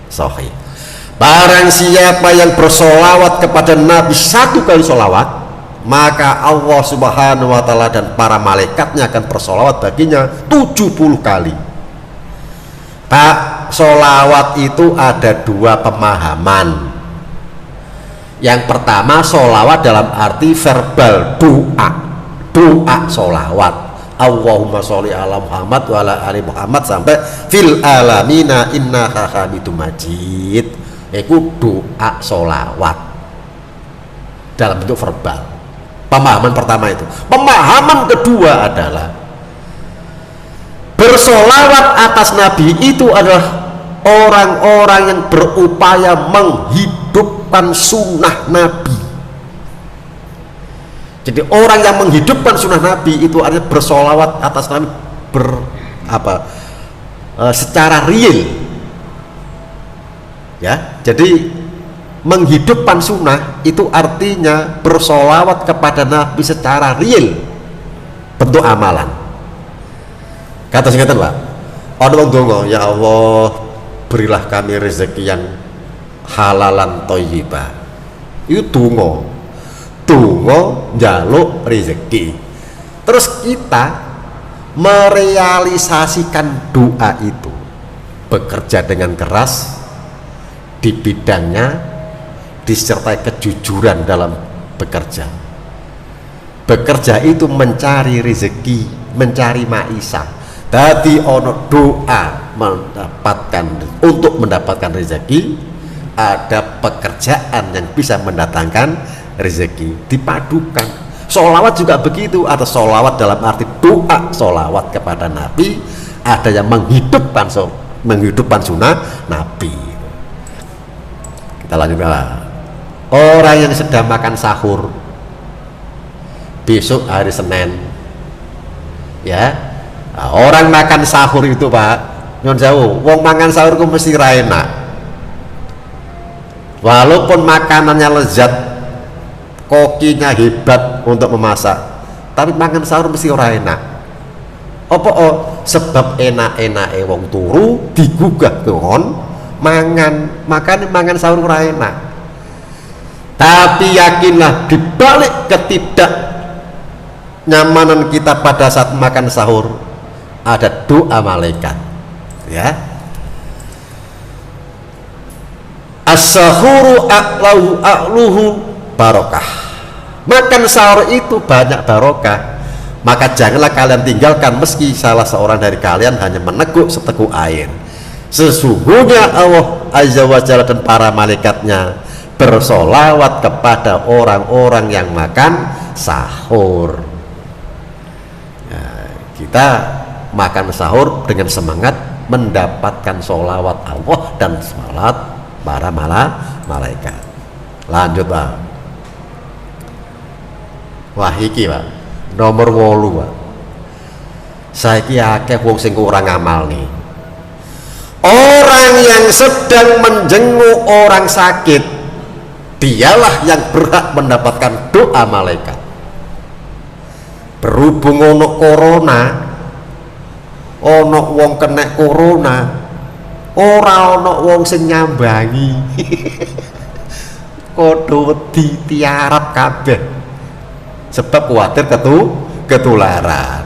sahih. Barang siapa yang bersolawat kepada Nabi satu kali solawat, maka Allah Subhanahu wa taala dan para malaikatnya akan bersolawat baginya 70 kali. Pak, solawat itu ada dua pemahaman. Yang pertama sholawat dalam arti verbal, doa sholawat, Allahumma sholli ala Muhammad wa ala ali Muhammad sampai fil alamina innaka hamidum majid. Itu doa sholawat dalam bentuk verbal. Pemahaman pertama itu. Pemahaman kedua adalah bersolawat atas Nabi itu adalah orang-orang yang berupaya menghidupkan sunnah Nabi. Jadi orang yang menghidupkan sunnah Nabi itu artinya bersolawat atas Nabi secara real, ya. Jadi menghidupkan sunnah itu artinya bersolawat kepada Nabi secara real, bentuk amalan. Kata singkatan Pak, orang dongo, ya Allah berilah kami rezeki yang halalan thayyibah. Itu dongo njaluk rezeki. Terus kita merealisasikan doa itu, bekerja dengan keras di bidangnya, disertai kejujuran dalam bekerja. Bekerja itu mencari rezeki, mencari maisha. Tadi ono doa untuk mendapatkan rezeki, ada pekerjaan yang bisa mendatangkan rezeki, dipadukan. Sholawat juga begitu, ada sholawat dalam arti doa sholawat kepada Nabi, ada yang menghidupkan sunnah Nabi. Kita lanjutkan. Orang yang sedang makan sahur besok hari Senin, ya. Nah, orang makan sahur itu Pak, nyon jauh, wong mangan sahur ku mesti ra enak. Walaupun makanannya lezat, kokinya hebat untuk memasak, tapi makan sahur mesti ora enak. Apa sebab enak-enake wong turu digugah kon mangan sahur ora enak. Tapi yakinlah dibalik ketidaknyamanan kita pada saat makan sahur ada doa malaikat, ya. As-sahuru a'luhu barokah. Makan sahur itu banyak barokah. Maka janganlah kalian tinggalkan meski salah seorang dari kalian hanya meneguk seteguk air. Sesungguhnya Allah Azza wa Jalla dan para malaikatnya bersolawat kepada orang-orang yang makan sahur. Nah, kita makan sahur dengan semangat mendapatkan sholawat Allah dan salat para malaikat. Lanjut Pak. Wah iki Pak, nomor 8 Pak. Saiki akeh wong sing kurang amal nih. Orang yang sedang menjenguk orang sakit, dialah yang berhak mendapatkan doa malaikat. Berhubung ono corona, ono wong kena corona, ora ono wong sing nyambangi. Kodho wedi tiarap kabeh sebab khawatir ketularan.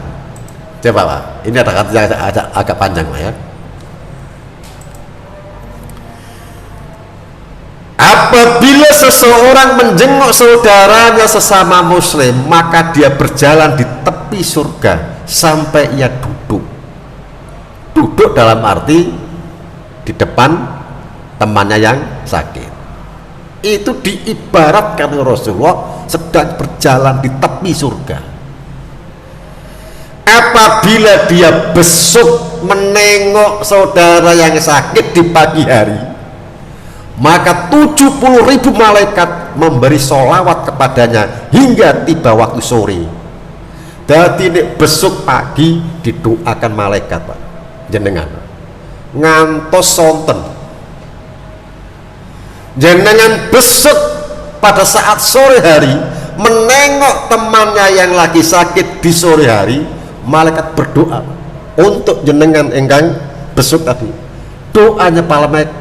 Coba Pak, ini ada kata yang agak panjang Pak, ya. Apabila seseorang menjenguk saudaranya sesama muslim, maka dia berjalan di tepi surga sampai ia duduk dalam arti di depan temannya yang sakit. Itu diibaratkan Rasulullah sedang berjalan di tepi surga. Apabila dia besuk menengok saudara yang sakit di pagi hari, maka 70.000 malaikat memberi sholawat kepadanya hingga tiba waktu sore. Dadi nek besuk pagi didoakan malaikat Pak jenengan ngantos sonten. Jenengan besuk pada saat sore hari menengok temannya yang lagi sakit di sore hari, malaikat berdoa untuk jenengan enggang besuk tadi. Doanya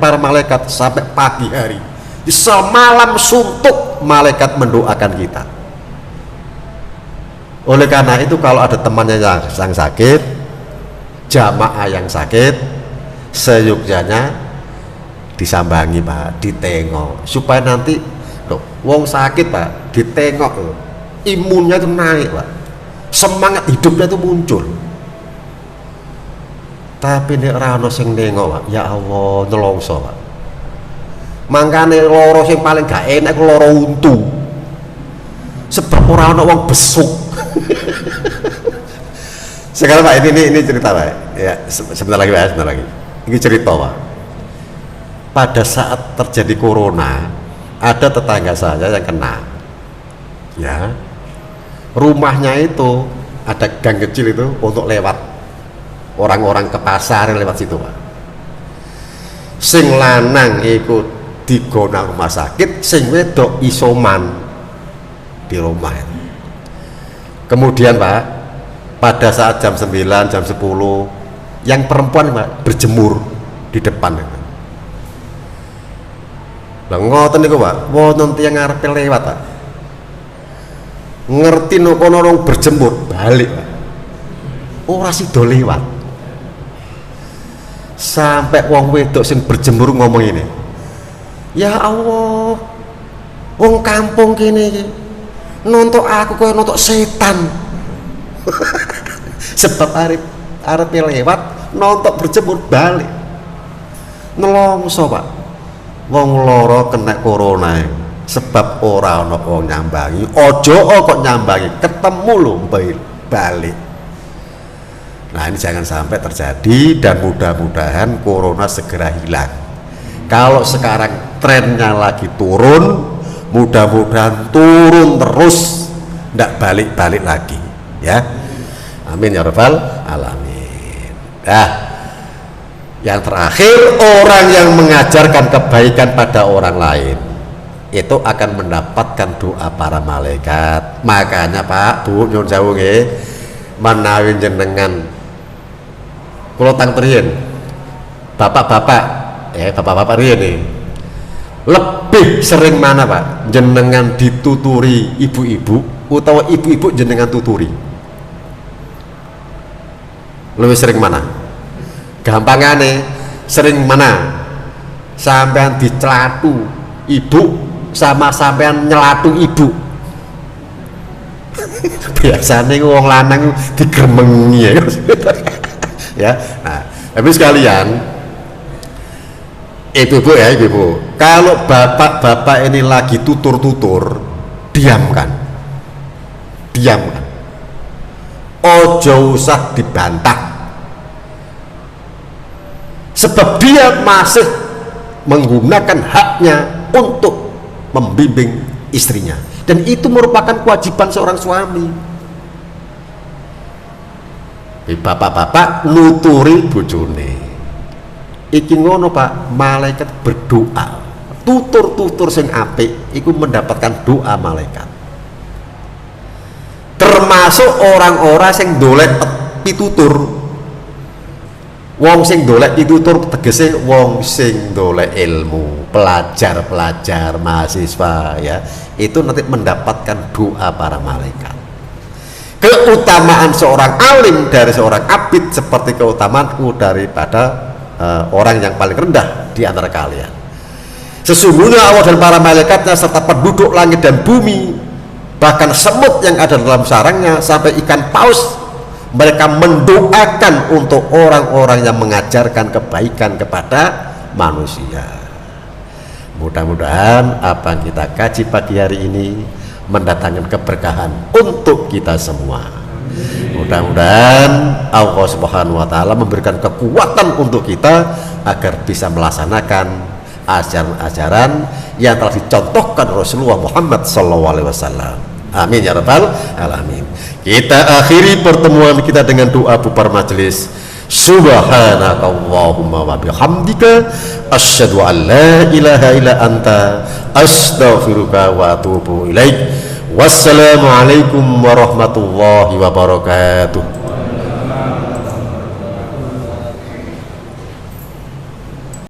para malaikat sampai pagi hari, semalam suntuk malaikat mendoakan kita. Oleh karena itu kalau ada temannya yang sakit, jamaah yang sakit, seyogyanya disambangi Pak, ditengok supaya nanti Tuh, wong sakit Pak, ditengok loh, imunnya itu naik Pak, semangat hidupnya itu muncul. Tapi nek ora ono sing nengok Pak, ya Allah nelongso Pak. Mangkane loro sing paling gak enak ku loro untu. Sebab ora ono wong besuk. Sekarang Pak, ini cerita Pak. Ya, sebentar lagi Pak, sebentar lagi. Ini cerita Pak. Pada saat terjadi corona, ada tetangga saya yang kena. Ya. Rumahnya itu ada gang kecil itu untuk lewat. Orang-orang ke pasar lewat situ Pak. Sing lanang ikut digonang rumah sakit, sing wedok isoman di rumah itu. Kemudian Pak, pada saat jam 9, jam 10, yang perempuan Pak berjemur di depan. Lah ngoten niku Pak, wonten tiyang ngarepe lewat Pak. Ngerti no kono orang berjemur, balik Pak. Ora sida lewat. Sampai wong wedok sing berjemur ngomong ini, ya Allah, wong kampung kene iki nontok aku kaya nontok setan. Sebab arep lewat nontok berjemur balik nelongso Pak, wong loro kena corona sebab ora ana wong nyambangi. Ojo kok nyambangi, ketemu lho balik. Nah ini jangan sampai terjadi, dan mudah-mudahan corona segera hilang. Kalau sekarang trennya lagi turun, mudah-mudahan turun terus, tidak balik-balik lagi ya. Amin ya rabbal alamin. Nah, yang terakhir, orang yang mengajarkan kebaikan pada orang lain itu akan mendapatkan doa para malaikat. Makanya Pak, Bu, nyuwun sewu nggih, menawi jenengan kula tang riyen, bapak-bapak riyen nih, lebih sering mana Pak jenengan dituturi ibu-ibu utawa ibu-ibu jenengan tuturi? Lebih sering mana? Gampangane sering mana? Sampean dicelatu ibu sama sampean nyelatu ibu. Biasanya wong lanang digermengi ya. Ya, nah, tapi sekalian, ibu-ibu ya, ibu-ibu, kalau bapak-bapak ini lagi tutur-tutur, diamkan, ojo usah dibantah, sebab dia masih menggunakan haknya untuk membimbing istrinya, dan itu merupakan kewajiban seorang suami. Bapak-bapak nuturi bojone iki ngono Pak, malaikat berdoa, tutur-tutur sing apik iku mendapatkan doa malaikat. Termasuk orang-orang sing dolek pitutur. Wong sing dolek pitutur tegese wong sing dolek ilmu, pelajar-pelajar, mahasiswa ya, itu nanti mendapatkan doa para malaikat. Keutamaan seorang alim dari seorang abid seperti keutamaanku daripada orang yang paling rendah di antara kalian. Sesungguhnya Allah dan para malaikatnya serta penduduk langit dan bumi, bahkan semut yang ada dalam sarangnya sampai ikan paus, mereka mendoakan untuk orang-orang yang mengajarkan kebaikan kepada manusia. Mudah-mudahan apa yang kita kaji pagi hari ini mendatangkan keberkahan untuk kita semua. Mudah-mudahan Allah Subhanahu wa taala memberikan kekuatan untuk kita agar bisa melaksanakan ajaran-ajaran yang telah dicontohkan Rasulullah Muhammad SAW. Amin ya rabbal alamin. Kita akhiri pertemuan kita dengan doa bubar majelis. Subhanakallahumma wa bihamdika asyhadu an la ilaha illa anta astaghfiruka wa atubu ilaik. Wassalamualaikum warahmatullahi wabarakatuh.